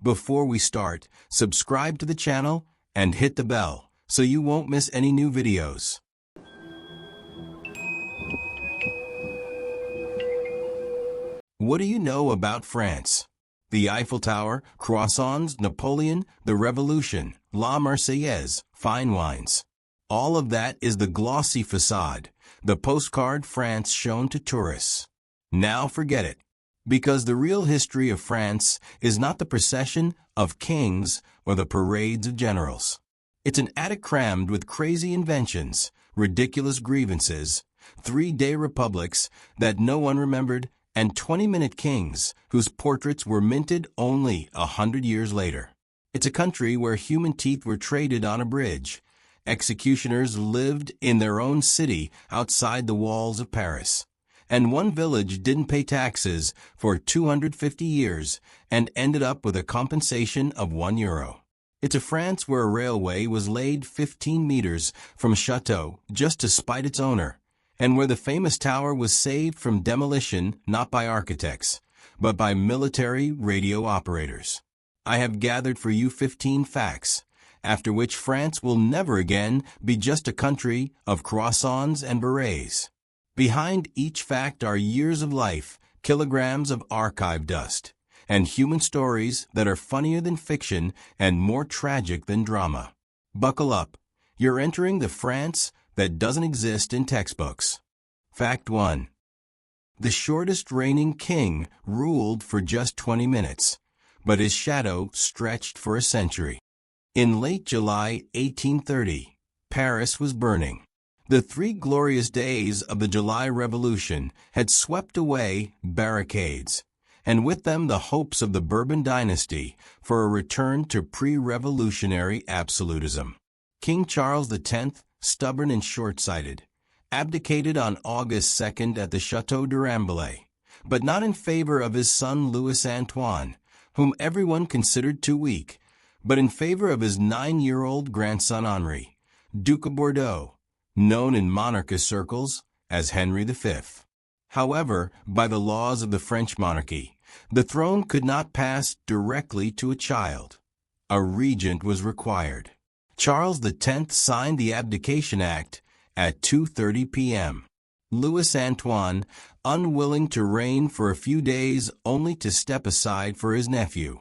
Before we start, subscribe to the channel and hit the bell so you won't miss any new videos. What do you know about France? The Eiffel Tower, croissants, Napoleon, the Revolution, La Marseillaise, fine wines. All of that is the glossy facade, the postcard France shown to tourists. Now forget it, because the real history of France is not the procession of kings or the parades of generals. It's an attic crammed with crazy inventions, ridiculous grievances, 3-day republics that no one remembered, and 20-minute kings whose portraits were minted only 100 years later. It's a country where human teeth were traded on a bridge. Executioners lived in their own city outside the walls of Paris. And one village didn't pay taxes for 250 years and ended up with a compensation of €1. It's a France where a railway was laid 15 meters from a chateau just to spite its owner, and where the famous tower was saved from demolition not by architects, but by military radio operators. I have gathered for you 15 facts, after which France will never again be just a country of croissants and berets. Behind each fact are years of life, kilograms of archive dust, and human stories that are funnier than fiction and more tragic than drama. Buckle up. You're entering the France that doesn't exist in textbooks. Fact 1. The shortest reigning king ruled for just 20 minutes, but his shadow stretched for a century. In late July 1830, Paris was burning. The 3 glorious days of the July Revolution had swept away barricades, and with them the hopes of the Bourbon dynasty for a return to pre-revolutionary absolutism. King Charles X, stubborn and short-sighted, abdicated on August 2nd at the Château de Rambouillet, but not in favor of his son Louis Antoine, whom everyone considered too weak, but in favor of his 9-year-old grandson Henri, Duke of Bordeaux, known in monarchist circles as Henry V. However, by the laws of the French monarchy, the throne could not pass directly to a child. A regent was required. Charles X signed the Abdication Act at 2:30 p.m. Louis Antoine, unwilling to reign for a few days only to step aside for his nephew,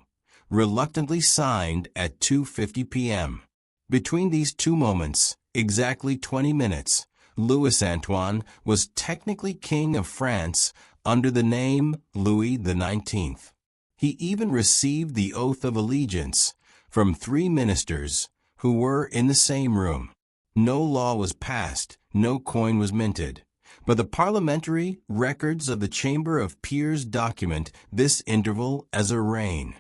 reluctantly signed at 2:50 p.m. Between these two moments, exactly 20 minutes, Louis Antoine was technically King of France under the name Louis XIX. He even received the oath of allegiance from 3 ministers who were in the same room. No law was passed, no coin was minted, but the parliamentary records of the Chamber of Peers document this interval as a reign.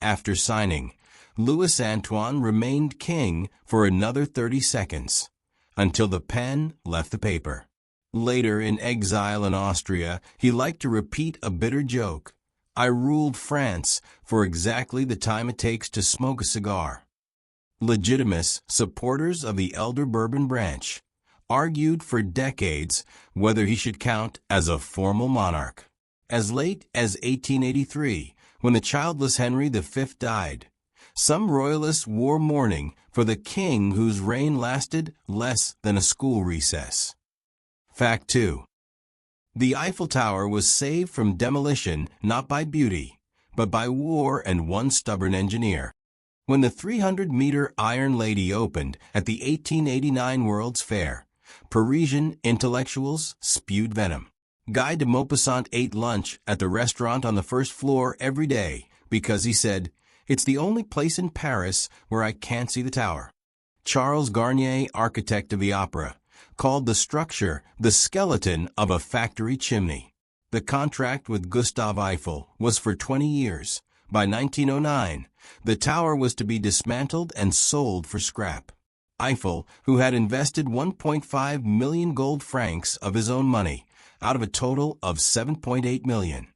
After signing, Louis Antoine remained king for another 30 seconds, until the pen left the paper. Later, in exile in Austria, he liked to repeat a bitter joke: "I ruled France for exactly the time it takes to smoke a cigar." Legitimist supporters of the elder Bourbon branch argued for decades whether he should count as a formal monarch. As late as 1883, when the childless Henry V died, some royalists wore mourning for the king whose reign lasted less than a school recess. Fact 2. The Eiffel Tower was saved from demolition not by beauty, but by war and one stubborn engineer. When the 300-meter Iron Lady opened at the 1889 World's Fair, Parisian intellectuals spewed venom. Guy de Maupassant ate lunch at the restaurant on the first floor every day because he said, "It's the only place in Paris where I can't see the tower." Charles Garnier, architect of the opera, called the structure the skeleton of a factory chimney. The contract with Gustave Eiffel was for 20 years. By 1909, the tower was to be dismantled and sold for scrap. Eiffel, who had invested 1.5 million gold francs of his own money out of a total of 7.8 million,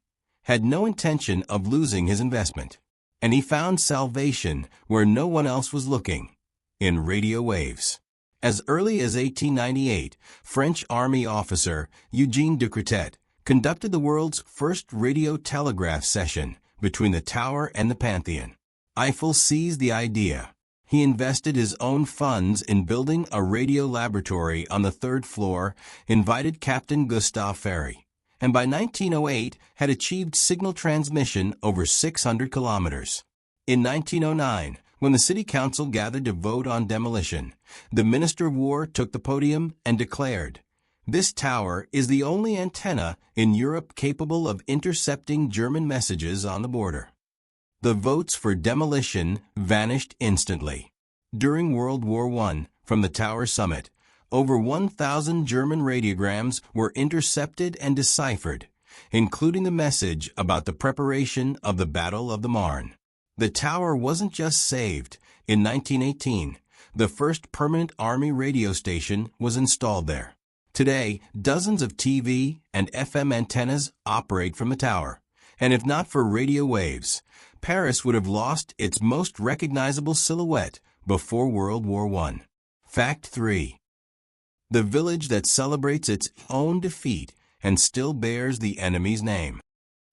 had no intention of losing his investment, and he found salvation where no one else was looking, in radio waves. As early as 1898, French Army officer Eugène Ducretet conducted the world's first radio telegraph session between the tower and the Pantheon. Eiffel seized the idea. He invested his own funds in building a radio laboratory on the third floor, invited Captain Gustave Ferry, and by 1908 had achieved signal transmission over 600 kilometers. In 1909, when the city council gathered to vote on demolition, the Minister of War took the podium and declared, "This tower is the only antenna in Europe capable of intercepting German messages on the border." The votes for demolition vanished instantly. During World War I, from the tower summit, over 1,000 German radiograms were intercepted and deciphered, including the message about the preparation of the Battle of the Marne. The tower wasn't just saved. In 1918, the first permanent Army radio station was installed there. Today, dozens of TV and FM antennas operate from the tower, and if not for radio waves, Paris would have lost its most recognizable silhouette before World War I. Fact 3. The village that celebrates its own defeat and still bears the enemy's name.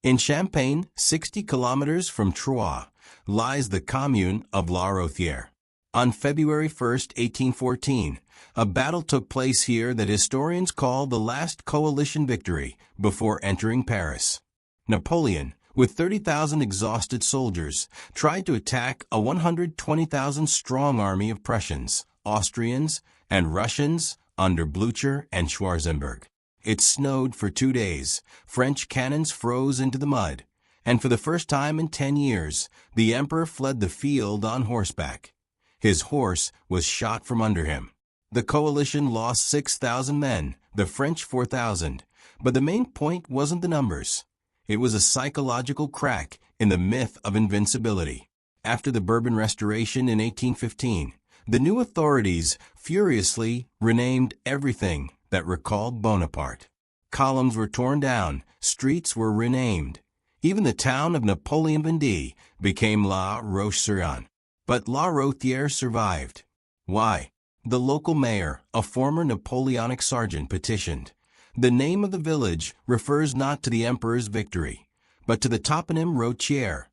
In Champagne, 60 kilometers from Troyes, lies the commune of La Rothière. On February 1, 1814, a battle took place here that historians call the last coalition victory before entering Paris. Napoleon, with 30,000 exhausted soldiers, tried to attack a 120,000-strong army of Prussians, Austrians, and Russians under Blücher and Schwarzenberg. It snowed for 2 days, French cannons froze into the mud, and for the first time in 10 years, the emperor fled the field on horseback. His horse was shot from under him. The coalition lost 6,000 men, the French 4,000, but the main point wasn't the numbers. It was a psychological crack in the myth of invincibility. After the Bourbon Restoration in 1815, the new authorities furiously renamed everything that recalled Bonaparte. Columns were torn down, streets were renamed. Even the town of Napoleon-Vendée became La Roche-sur-Yon. But La Rothière survived. Why? The local mayor, a former Napoleonic sergeant, petitioned. The name of the village refers not to the emperor's victory, but to the toponym Rothière,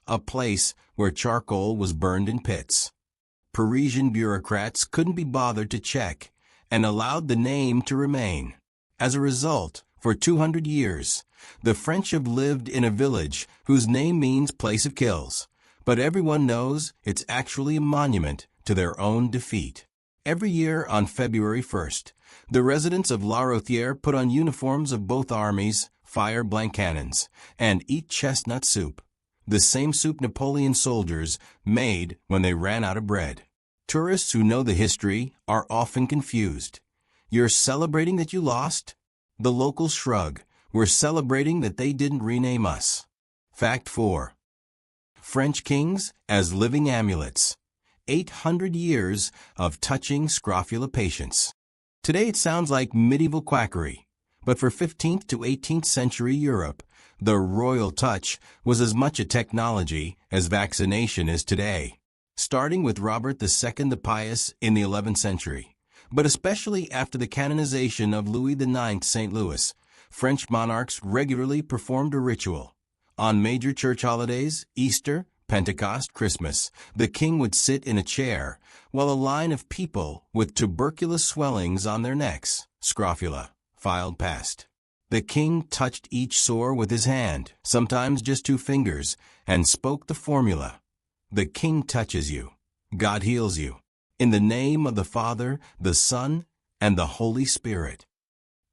a place where charcoal was burned in pits. Parisian bureaucrats couldn't be bothered to check and allowed the name to remain. As a result, for 200 years, the French have lived in a village whose name means place of kills, but everyone knows it's actually a monument to their own defeat. Every year on February 1st, the residents of La Rothière put on uniforms of both armies, fire blank cannons, and eat chestnut soup, the same soup Napoleon soldiers made when they ran out of bread. Tourists who know the history are often confused. You're celebrating that you lost? The locals shrug. We're celebrating that they didn't rename us. Fact 4. French kings as living amulets. 800 years of touching scrofula patience. Today it sounds like medieval quackery, but for 15th to 18th century Europe, the royal touch was as much a technology as vaccination is today. Starting with Robert II the Pious in the 11th century, but especially after the canonization of Louis IX St. Louis, French monarchs regularly performed a ritual. On major church holidays, Easter, Pentecost, Christmas, the king would sit in a chair while a line of people with tuberculous swellings on their necks, scrofula, filed past. The king touched each sore with his hand, sometimes just 2 fingers, and spoke the formula. The king touches you. God heals you. In the name of the Father, the Son, and the Holy Spirit.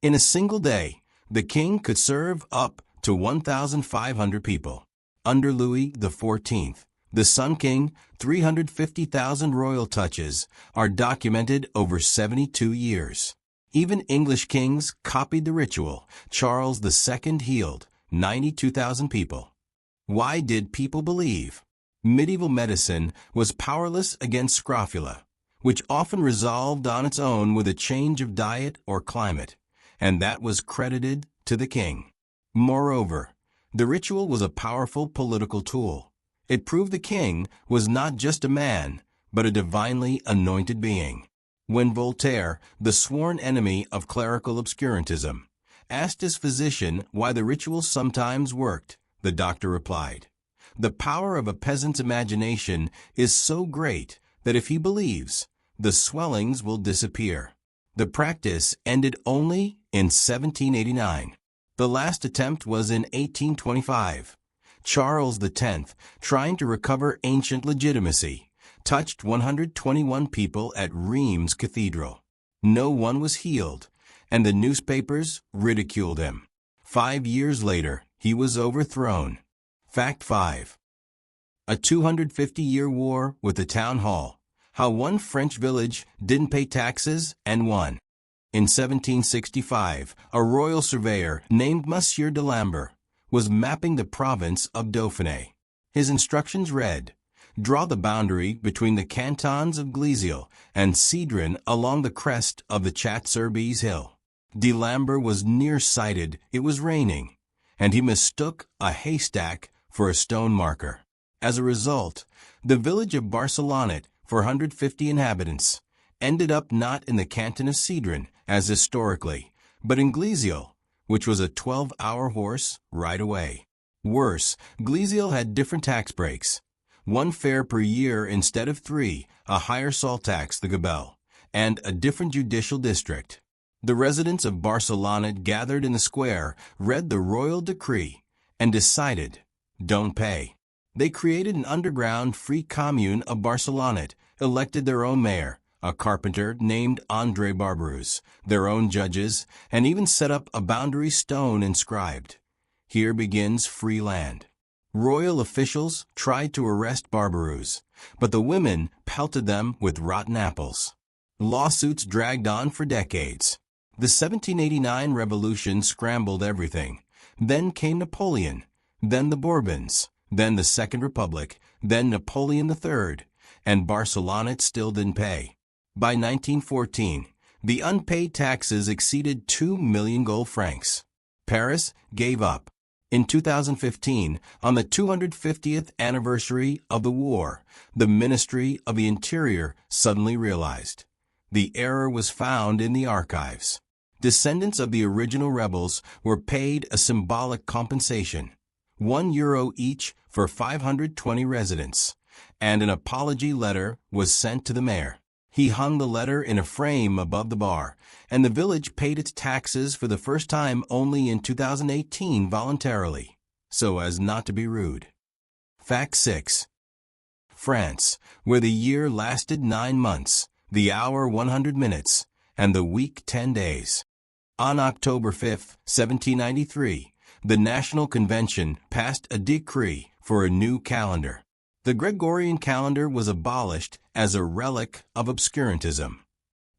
In a single day, the king could serve up to 1,500 people. Under Louis XIV, the Sun King, 350,000 royal touches are documented over 72 years. Even English kings copied the ritual. Charles II healed 92,000 people. Why did people believe? Medieval medicine was powerless against scrofula, which often resolved on its own with a change of diet or climate, and that was credited to the king. Moreover, the ritual was a powerful political tool. It proved the king was not just a man, but a divinely anointed being. When Voltaire, the sworn enemy of clerical obscurantism, asked his physician why the ritual sometimes worked, the doctor replied, The power of a peasant's imagination is so great that if he believes, the swellings will disappear. The practice ended only in 1789. The last attempt was in 1825. Charles X, trying to recover ancient legitimacy, touched 121 people at Reims Cathedral. No one was healed, and the newspapers ridiculed him. 5 years later, he was overthrown. Fact 5. A 250-year war with the town hall. How one French village didn't pay taxes and won. In 1765, a royal surveyor named Monsieur de Lambert was mapping the province of Dauphiné. His instructions read, "Draw the boundary between the cantons of Gliesil and Cedron along the crest of the Chat-sur-Bise hill." De Lambert was nearsighted, it was raining, and he mistook a haystack for a stone marker. As a result, the village of Barcelonnette, 450 inhabitants, ended up not in the canton of Cedron, as historically, but in Gliesil, which was a 12-hour horse ride away. Worse, Gliesil had different tax breaks. 1 fare per year instead of 3, a higher salt tax, the gabelle, and a different judicial district. The residents of Barcelonnette gathered in the square, read the royal decree, and decided, don't pay. They created an underground free commune of Barcelonnette, elected their own mayor, a carpenter named André Barberousse, their own judges, and even set up a boundary stone inscribed, "Here begins free land." Royal officials tried to arrest Barberousse, but the women pelted them with rotten apples. Lawsuits dragged on for decades. The 1789 revolution scrambled everything. Then came Napoleon, then the Bourbons, then the Second Republic, then Napoleon III, and Barcelonnette still didn't pay. By 1914, the unpaid taxes exceeded 2 million gold francs. Paris gave up. In 2015, on the 250th anniversary of the war, the Ministry of the Interior suddenly realized the error was found in the archives. Descendants of the original rebels were paid a symbolic compensation, €1 each for 520 residents, and an apology letter was sent to the mayor. He hung the letter in a frame above the bar, and the village paid its taxes for the first time only in 2018 voluntarily, so as not to be rude. Fact 6. France, where the year lasted 9 months, the hour 100 minutes, and the week 10 days. On October 5, 1793, the National Convention passed a decree for a new calendar. The Gregorian calendar was abolished as a relic of obscurantism.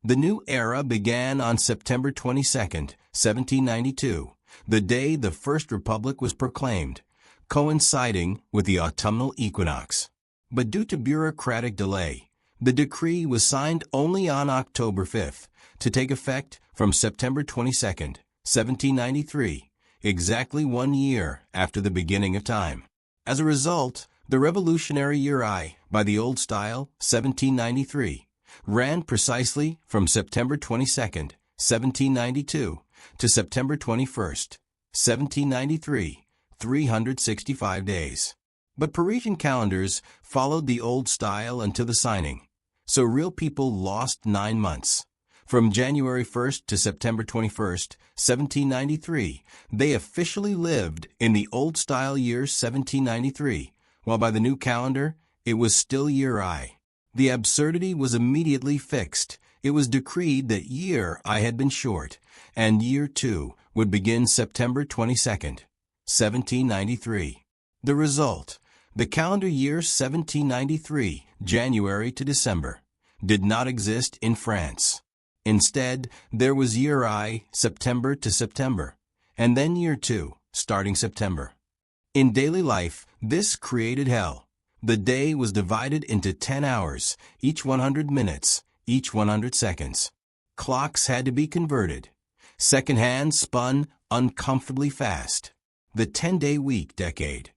The new era began on September 22, 1792, the day the First Republic was proclaimed, coinciding with the autumnal equinox. But due to bureaucratic delay, the decree was signed only on October 5th, to take effect from September 22, 1793, exactly 1 year after the beginning of time. As a result, the Revolutionary Year I, by the old style, 1793, ran precisely from September 22, 1792, to September 21, 1793, 365 days. But Parisian calendars followed the old style until the signing, so real people lost 9 months. From January 1st to September 21st, 1793, they officially lived in the old-style year 1793, while by the new calendar, it was still Year I. The absurdity was immediately fixed. It was decreed that Year I had been short, and Year II would begin September 22nd, 1793. The result, the calendar year 1793, January to December, did not exist in France. Instead, there was Year I, September to September, and then Year II, starting September. In daily life, this created hell. The day was divided into 10 hours, each 100 minutes, each 100 seconds. Clocks had to be converted. Second hands spun uncomfortably fast. The 10-day week decade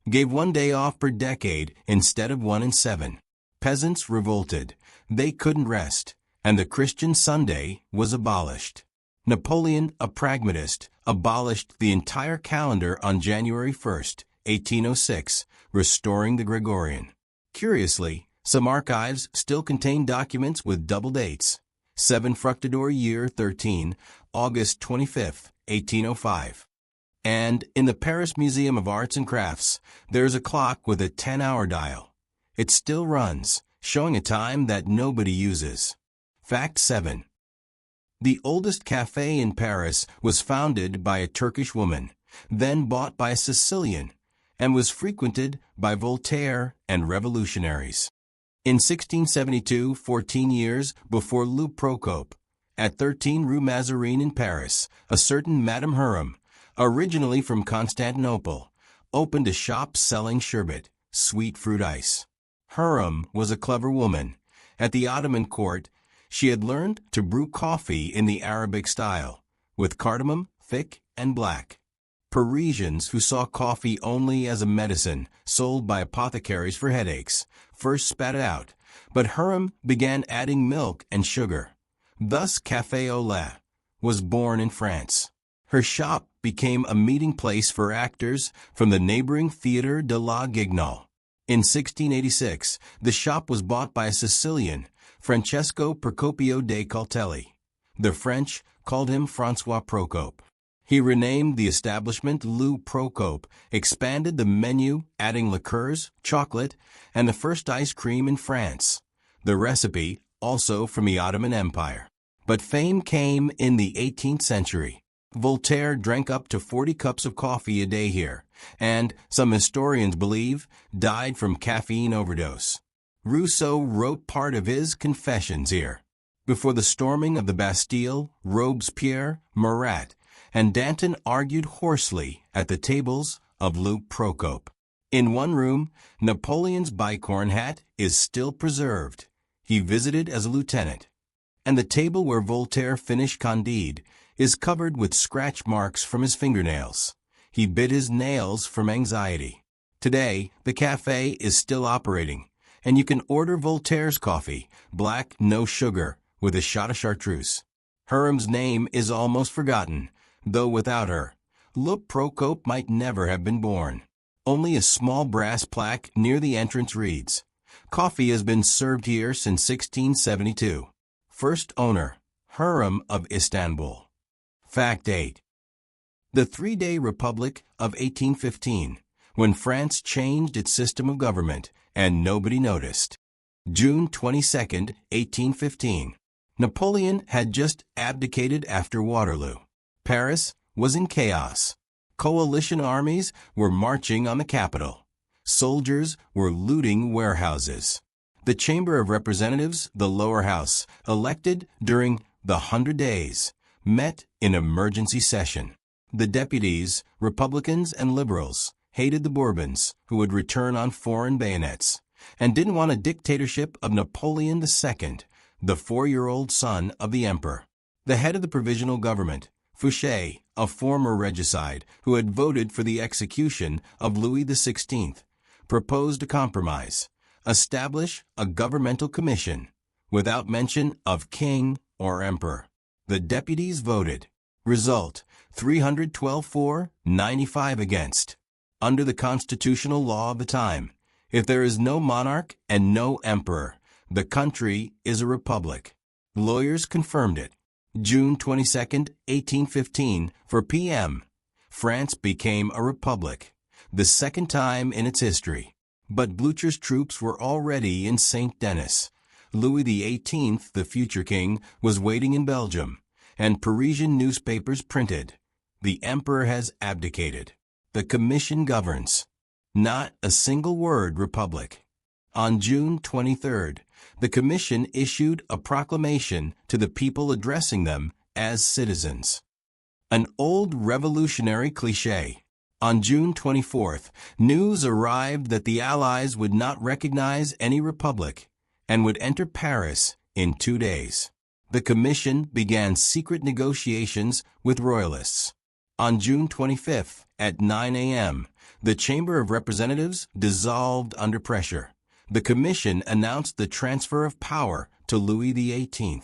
gave 1 day off per decade instead of 1 in 7. Peasants revolted. They couldn't rest, and the Christian Sunday was abolished. Napoleon, a pragmatist, abolished the entire calendar on January 1st, 1806, restoring the Gregorian. Curiously, some archives still contain documents with double dates. 7 Fructidor year 13, August 25, 1805. And in the Paris Museum of Arts and Crafts, there's a clock with a 10-hour dial. It still runs, showing a time that nobody uses. Fact 7. The oldest café in Paris was founded by a Turkish woman, then bought by a Sicilian, and was frequented by Voltaire and revolutionaries. In 1672, 14 years before Louis Procope, at 13 Rue Mazarine in Paris, a certain Madame Hurram, originally from Constantinople, opened a shop selling sherbet, sweet fruit ice. Hurram was a clever woman. At the Ottoman court, she had learned to brew coffee in the Arabic style, with cardamom, thick and black. Parisians who saw coffee only as a medicine sold by apothecaries for headaches first spat it out, but Hurram began adding milk and sugar. Thus Café au lait was born in France. Her shop became a meeting place for actors from the neighboring Theatre de la Guignol. In 1686, the shop was bought by a Sicilian, Francesco Procopio de Coltelli. The French called him François Procope. He renamed the establishment Louis Procope, expanded the menu, adding liqueurs, chocolate, and the first ice cream in France. The recipe, also from the Ottoman Empire. But fame came in the 18th century. Voltaire drank up to 40 cups of coffee a day here, and, some historians believe, died from caffeine overdose. Rousseau wrote part of his Confessions here. Before the storming of the Bastille, Robespierre, Marat, and Danton argued hoarsely at the tables of Louis Procope. In one room, Napoleon's bicorn hat is still preserved. He visited as a lieutenant. And the table where Voltaire finished Candide is covered with scratch marks from his fingernails. He bit his nails from anxiety. Today, the cafe is still operating, and you can order Voltaire's coffee, black, no sugar, with a shot of chartreuse. Hurram's name is almost forgotten, though without her, Louis Procope might never have been born. Only a small brass plaque near the entrance reads, "Coffee has been served here since 1672. First owner, Hurram of Istanbul." Fact 8. The three-day Republic of 1815, when France changed its system of government and nobody noticed. June 22, 1815. Napoleon had just abdicated after Waterloo. Paris was in chaos. Coalition armies were marching on the capital. Soldiers were looting warehouses. The Chamber of Representatives, the lower house, elected during the 100 Days, met in emergency session. The deputies, Republicans and Liberals, hated the Bourbons, who would return on foreign bayonets, and didn't want a dictatorship of Napoleon II, the 4-year-old son of the emperor. The head of the provisional government, Fouché, a former regicide who had voted for the execution of Louis XVI, proposed a compromise: establish a governmental commission, without mention of king or emperor. The deputies voted. Result: 312 for, 95 against. Under the constitutional law of the time, if there is no monarch and no emperor, the country is a republic. Lawyers confirmed it. June 22, 1815, 4 p.m. France became a republic, the second time in its history. But Blucher's troops were already in St. Denis. Louis XVIII, the future king, was waiting in Belgium, and Parisian newspapers printed, "The emperor has abdicated. The commission governs." Not a single word republic. On June 23rd, the commission issued a proclamation to the people addressing them as citizens. An old revolutionary cliché. On June 24th, news arrived that the Allies would not recognize any republic and would enter Paris in 2 days. The commission began secret negotiations with royalists. On June 25th, at 9 a.m., the Chamber of Representatives dissolved under pressure. The commission announced the transfer of power to Louis XVIII.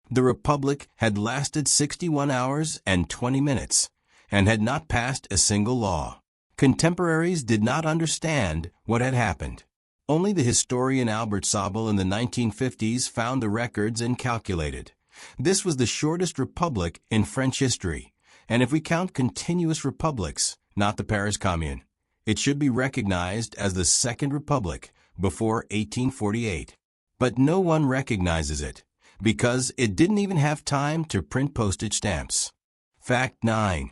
The Republic had lasted 61 hours and 20 minutes and had not passed a single law. Contemporaries did not understand what had happened. Only the historian Albert Sabel in the 1950s found the records and calculated. This was the shortest republic in French history, and if we count continuous republics, not the Paris Commune, it should be recognized as the Second Republic before 1848. But no one recognizes it, because it didn't even have time to print postage stamps. Fact 9.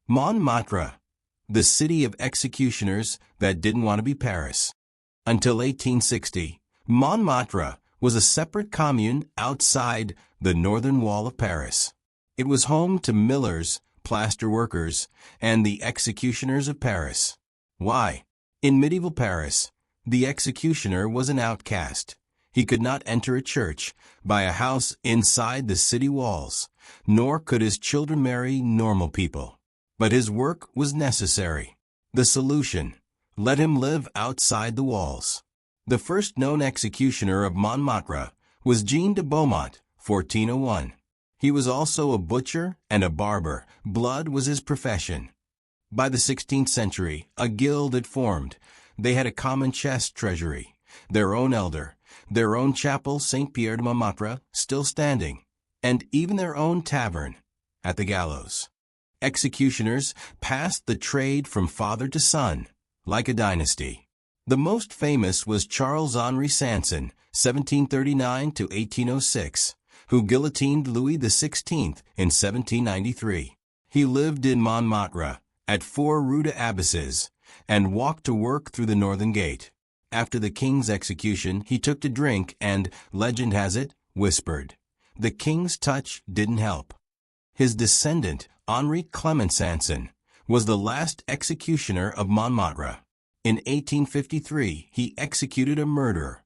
Montmartre, the city of executioners that didn't want to be Paris. Until 1860, Montmartre was a separate commune outside the northern wall of Paris. It was home to millers, plaster workers, and the executioners of Paris. Why? In medieval Paris, the executioner was an outcast. He could not enter a church, buy a house inside the city walls, nor could his children marry normal people. But his work was necessary. The solution: let him live outside the walls. The first known executioner of Montmartre was Jean de Beaumont, 1401. He was also a butcher and a barber. Blood was his profession. By the 16th century, a guild had formed. They had a common chest treasury, their own elder, their own chapel, Saint Pierre de Montmartre, still standing, and even their own tavern at the gallows. Executioners passed the trade from father to son, like a dynasty. The most famous was Charles-Henri Sanson, 1739 to 1806, who guillotined Louis XVI in 1793. He lived in Montmartre, at 4 Rue des Abbesses, and walked to work through the northern gate. After the king's execution, he took to drink and, legend has it, whispered. The king's touch didn't help. His descendant, Henri Clement Sanson, was the last executioner of Montmartre. In 1853, he executed a murderer.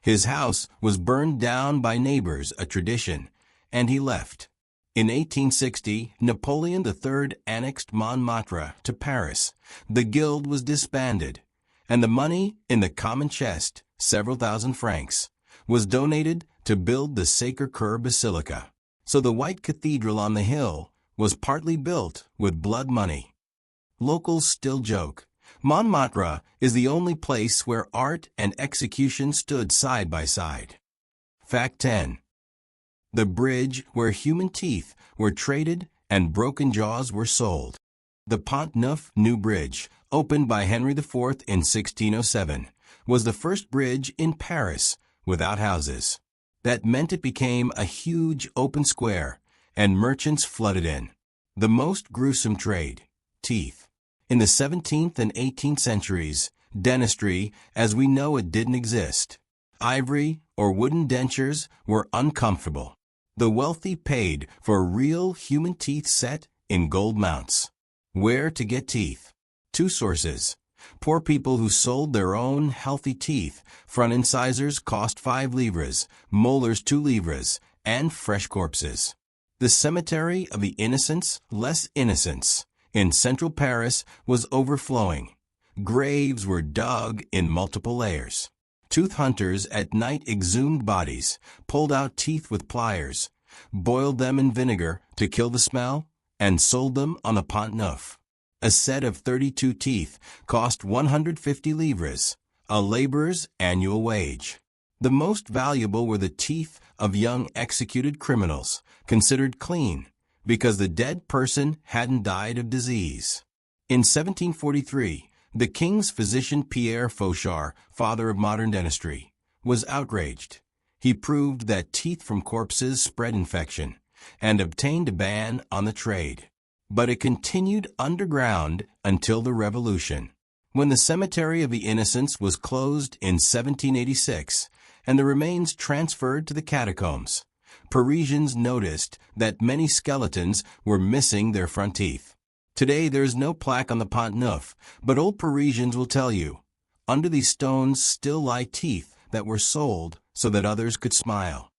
His house was burned down by neighbors, a tradition, and he left. In 1860, Napoleon III annexed Montmartre to Paris. The guild was disbanded, and the money in the common chest, several thousand francs, was donated to build the Sacré-Cœur Basilica. So the white cathedral on the hill was partly built with blood money. Locals still joke. Montmartre is the only place where art and execution stood side by side. Fact 10. The bridge where human teeth were traded and broken jaws were sold. The Pont Neuf New Bridge, opened by Henry IV in 1607, was the first bridge in Paris without houses. That meant it became a huge open square, and merchants flooded in. The most gruesome trade: teeth. In the 17th and 18th centuries, dentistry, as we know it, didn't exist. Ivory or wooden dentures were uncomfortable. The wealthy paid for real human teeth set in gold mounts. Where to get teeth? 2 sources. Poor people who sold their own healthy teeth. Front incisors cost 5 livres, molars 2 livres, and fresh corpses. The cemetery of the innocents, less innocents, in central Paris was overflowing. Graves were dug in multiple layers. Tooth hunters at night exhumed bodies, pulled out teeth with pliers, boiled them in vinegar to kill the smell, and sold them on the Pont Neuf. A set of 32 teeth cost 150 livres, a laborer's annual wage. The most valuable were the teeth of young executed criminals, considered clean, because the dead person hadn't died of disease. In 1743, the king's physician Pierre Fauchard, father of modern dentistry, was outraged. He proved that teeth from corpses spread infection and obtained a ban on the trade. But it continued underground until the Revolution, when the Cemetery of the Innocents was closed in 1786 and the remains transferred to the catacombs. Parisians noticed that many skeletons were missing their front teeth. Today there's no plaque on the Pont Neuf, but old Parisians will tell you, under these stones still lie teeth that were sold so that others could smile.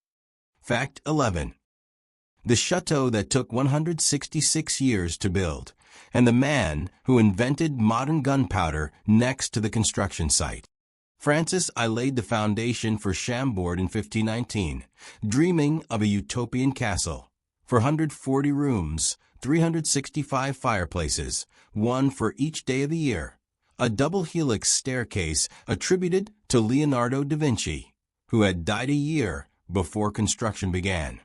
Fact 11. The chateau that took 166 years to build, and the man who invented modern gunpowder next to the construction site. Francis I laid the foundation for Chambord in 1519, dreaming of a utopian castle. 440 rooms, 365 fireplaces, one for each day of the year. A double helix staircase attributed to Leonardo da Vinci, who had died a year before construction began.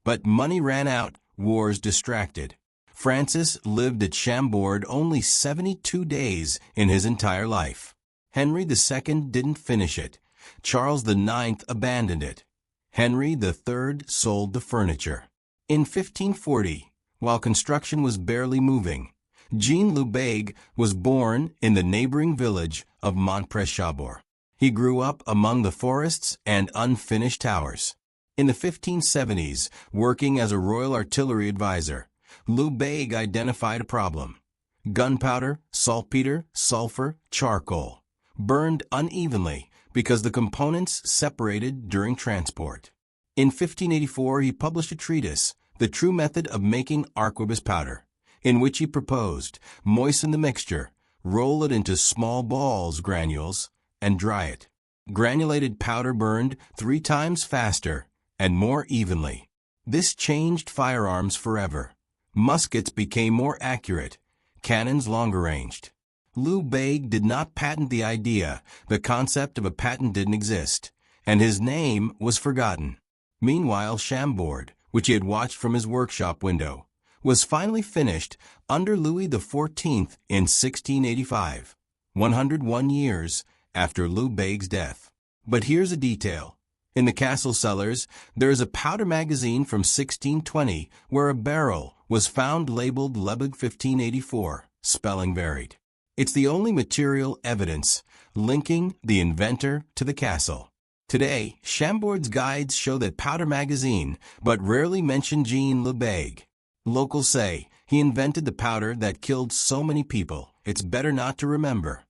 But money ran out, wars distracted. Francis lived at Chambord only 72 days in his entire life. Henry II didn't finish it. Charles IX abandoned it. Henry III sold the furniture. In 1540, while construction was barely moving, Jean Lubeg was born in the neighboring village of Montpré-Chabot. He grew up among the forests and unfinished towers. In the 1570s, working as a Royal Artillery advisor, Lubeg identified a problem. Gunpowder, saltpeter, sulfur, charcoal burned unevenly because the components separated during transport. In 1584, he published a treatise, The True Method of Making Arquebus Powder, in which he proposed moisten the mixture, roll it into small balls granules, and dry it. Granulated powder burned 3 times faster and more evenly. This changed firearms forever. Muskets became more accurate, cannons longer-ranged. Lubeg did not patent the idea. The concept of a patent didn't exist, and his name was forgotten. Meanwhile, Chambord, which he had watched from his workshop window, was finally finished under Louis XIV in 1685, 101 years after Lubeg's death. But here's a detail. In the castle cellars, there is a powder magazine from 1620 where a barrel was found labeled Lebig 1584, spelling varied. It's the only material evidence linking the inventor to the castle. Today, Chambord's guides show that powder magazine, but rarely mention Jean Lubeg. Locals say he invented the powder that killed so many people, it's better not to remember.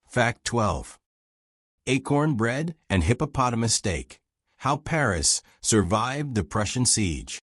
Fact 12. Acorn bread and hippopotamus steak. How Paris survived the Prussian siege.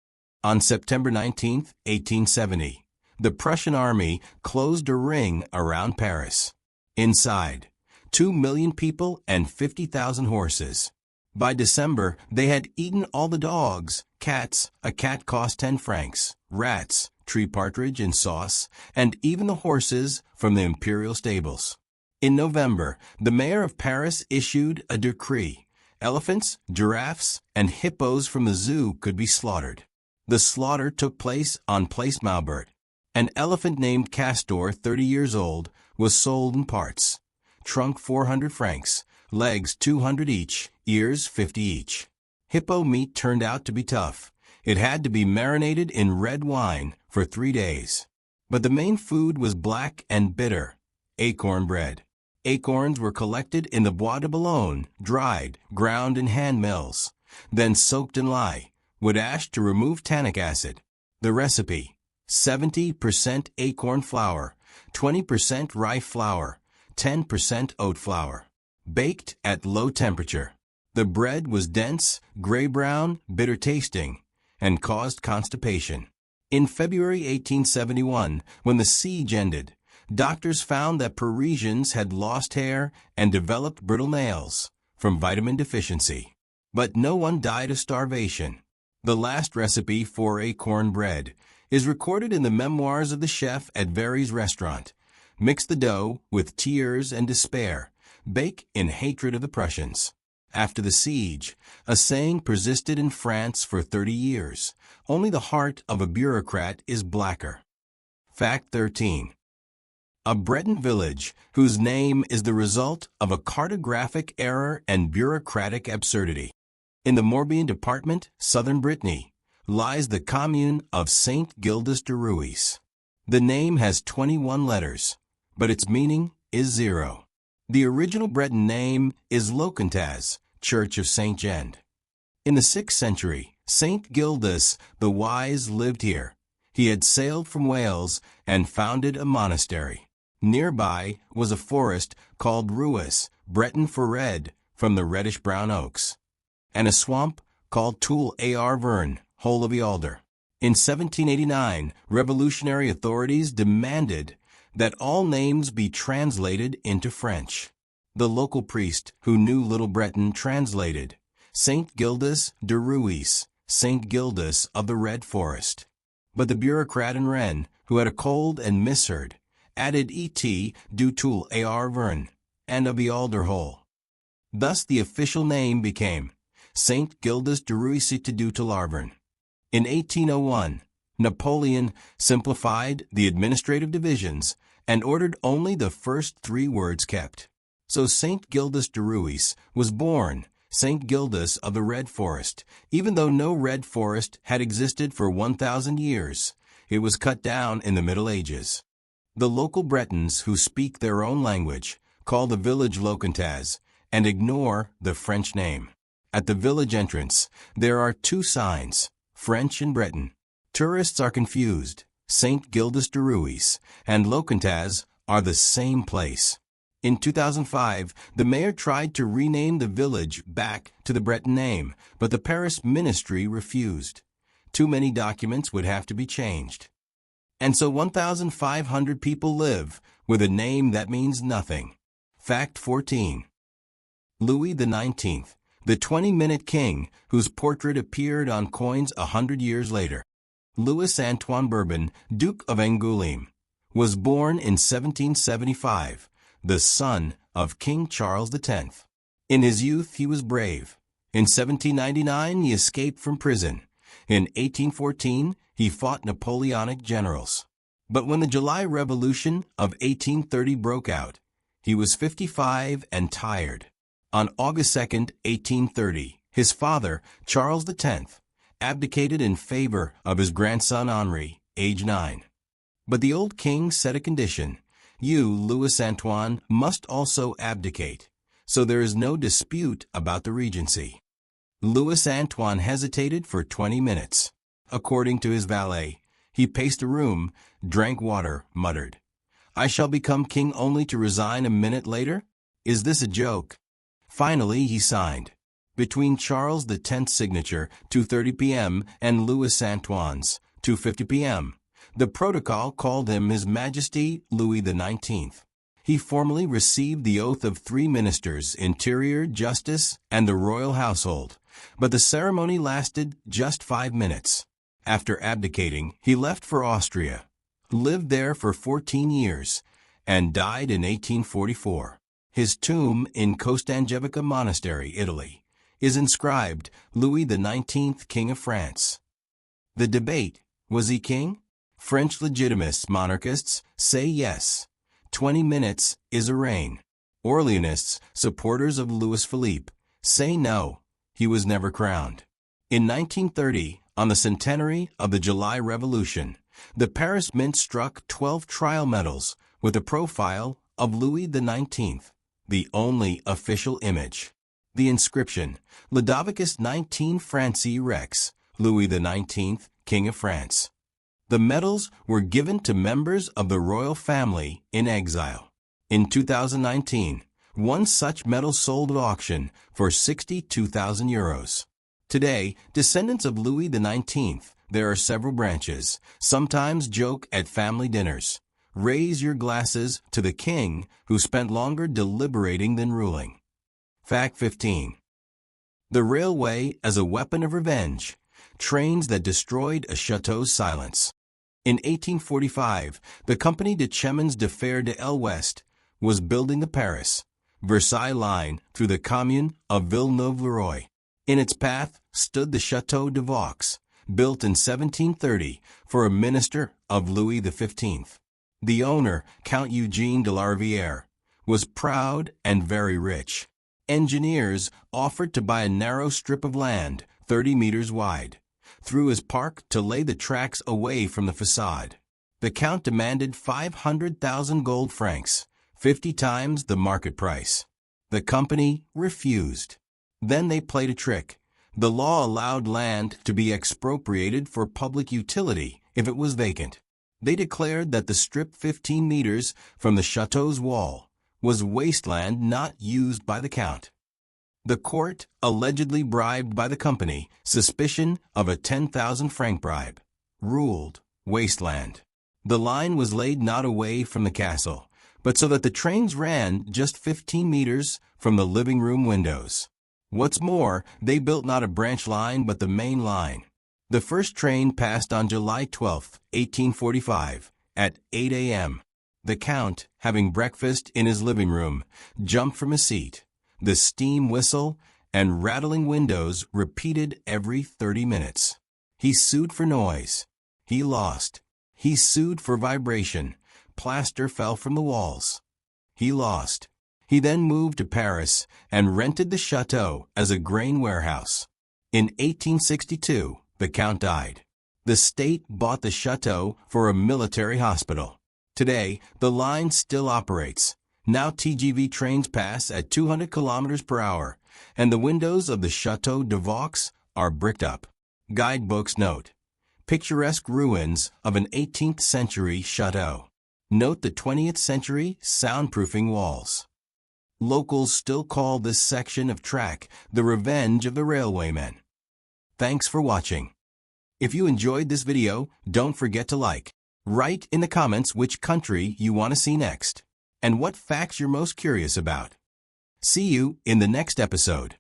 On September 19, 1870, the Prussian army closed a ring around Paris. Inside, 2 million people and 50,000 horses. By December, they had eaten all the dogs, cats, a cat cost 10 francs, rats, tree partridge in sauce, and even the horses from the imperial stables. In November, the mayor of Paris issued a decree. Elephants, giraffes, and hippos from the zoo could be slaughtered. The slaughter took place on Place Maubert. An elephant named Castor, 30 years old, was sold in parts. Trunk 400 francs, legs 200 each, ears 50 each. Hippo meat turned out to be tough. It had to be marinated in red wine for 3 days. But the main food was black and bitter, acorn bread. Acorns were collected in the Bois de Boulogne, dried, ground in hand mills, then soaked in lye, wood ash to remove tannic acid. The recipe: 70% acorn flour, 20% rye flour, 10% oat flour. Baked at low temperature. The bread was dense, gray-brown, bitter-tasting, and caused constipation. In February 1871, when the siege ended, doctors found that Parisians had lost hair and developed brittle nails from vitamin deficiency. But no one died of starvation. The last recipe for acorn bread is recorded in the memoirs of the chef at Very's restaurant. Mix the dough with tears and despair. Bake in hatred of the Prussians. After the siege, a saying persisted in France for 30 years. Only the heart of a bureaucrat is blacker. Fact 13. A Breton village whose name is the result of a cartographic error and bureaucratic absurdity. In the Morbihan department, southern Brittany, lies the commune of Saint-Gildas-de-Ruys. The name has 21 letters, but its meaning is 0. The original Breton name is Loquentas, Church of Saint Gend. In the 6th century, Saint Gildas the Wise lived here. He had sailed from Wales and founded a monastery. Nearby was a forest called Ruis, Breton for red, from the reddish-brown oaks, and a swamp called Toul ar Vern, Hole of the Alder. In 1789, revolutionary authorities demanded that all names be translated into French. The local priest, who knew Little Breton, translated Saint Gildas de Ruys Saint Gildas of the Red Forest. But the bureaucrat in Rennes, who had a cold and misheard, added et du Toul ar Vern, and of the Alderhole. Thus the official name became Saint Gildas de Ruisy du Toularvern. In 1801, Napoleon simplified the administrative divisions and ordered only the first 3 words kept. So Saint Gildas de Ruys was born Saint Gildas of the Red Forest, even though no red forest had existed for 1,000 years. It was cut down in the Middle Ages. The local Bretons who speak their own language call the village Loquentas and ignore the French name. At the village entrance, there are 2 signs, French and Breton. Tourists are confused. Saint Gildas de Ruys and Loquentas are the same place. In 2005, the mayor tried to rename the village back to the Breton name, but the Paris ministry refused. Too many documents would have to be changed. And so 1,500 people live with a name that means nothing. Fact 14. Louis XIX, the 20-minute king whose portrait appeared on coins 100 years later. Louis Antoine Bourbon, Duke of Angoulême, was born in 1775, the son of King Charles X. In his youth he was brave. In 1799 he escaped from prison. In 1814 he fought Napoleonic generals. But when the July Revolution of 1830 broke out, he was 55 and tired. On August 2, 1830, his father, Charles X, abdicated in favor of his grandson Henri, age 9. But the old king set a condition. You, Louis Antoine, must also abdicate, so there is no dispute about the regency. Louis Antoine hesitated for 20 minutes. According to his valet, he paced a room, drank water, muttered, "I shall become king only to resign a minute later? Is this a joke?" Finally, he signed. Between Charles X's signature, 2:30 p.m., and Louis Antoine's, 2:50 p.m., the protocol called him His Majesty Louis XIX. He formally received the oath of 3 ministers, Interior, Justice, and the royal household, but the ceremony lasted just 5 minutes. After abdicating, he left for Austria, lived there for 14 years, and died in 1844. His tomb in Costanjevica Monastery, Italy, is inscribed Louis XIX, King of France. The debate, was he king? French legitimists, monarchists, say yes. 20 minutes is a reign. Orleanists, supporters of Louis Philippe, say no, he was never crowned. In 1930, on the centenary of the July Revolution, the Paris Mint struck 12 trial medals with a profile of Louis XIX, the only official image. The inscription, Ludovicus XIX Franci Rex, Louis XIX, King of France. The medals were given to members of the royal family in exile. In 2019, one such medal sold at auction for €62,000. Today, descendants of Louis XIX, there are several branches, sometimes joke at family dinners. Raise your glasses to the king who spent longer deliberating than ruling. Fact 15. The railway as a weapon of revenge. Trains that destroyed a chateau's silence. In 1845, the Compagnie de Chemins de Fer de l'Ouest was building the Paris-Versailles line through the commune of Villeneuve-le-Roi. In its path stood the Château de Vaux, built in 1730 for a minister of Louis XV. The owner, Count Eugene de la Rivière, was proud and very rich. Engineers offered to buy a narrow strip of land, 30 meters wide, through his park to lay the tracks away from the façade. The Count demanded 500,000 gold francs, 50 times the market price. The company refused. Then they played a trick. The law allowed land to be expropriated for public utility if it was vacant. They declared that the strip 15 meters from the chateau's wall was wasteland not used by the Count. The court, allegedly bribed by the company, suspicion of a 10,000 franc bribe, ruled wasteland. The line was laid not away from the castle, but so that the trains ran just 15 meters from the living room windows. What's more, they built not a branch line but the main line. The first train passed on July 12, 1845, at 8 a.m. The Count, having breakfast in his living room, jumped from his seat. The steam whistle and rattling windows repeated every 30 minutes. He sued for noise. He lost. He sued for vibration. Plaster fell from the walls. He lost. He then moved to Paris and rented the chateau as a grain warehouse. In 1862, the Count died. The state bought the chateau for a military hospital. Today, the line still operates. Now TGV trains pass at 200 kilometers per hour, and the windows of the Chateau de Vaux are bricked up. Guidebooks note: picturesque ruins of an 18th century chateau. Note the 20th century soundproofing walls. Locals still call this section of track the Revenge of the Railwaymen. Thanks for watching. If you enjoyed this video, don't forget to like. Write in the comments which country you want to see next, and what facts you're most curious about. See you in the next episode.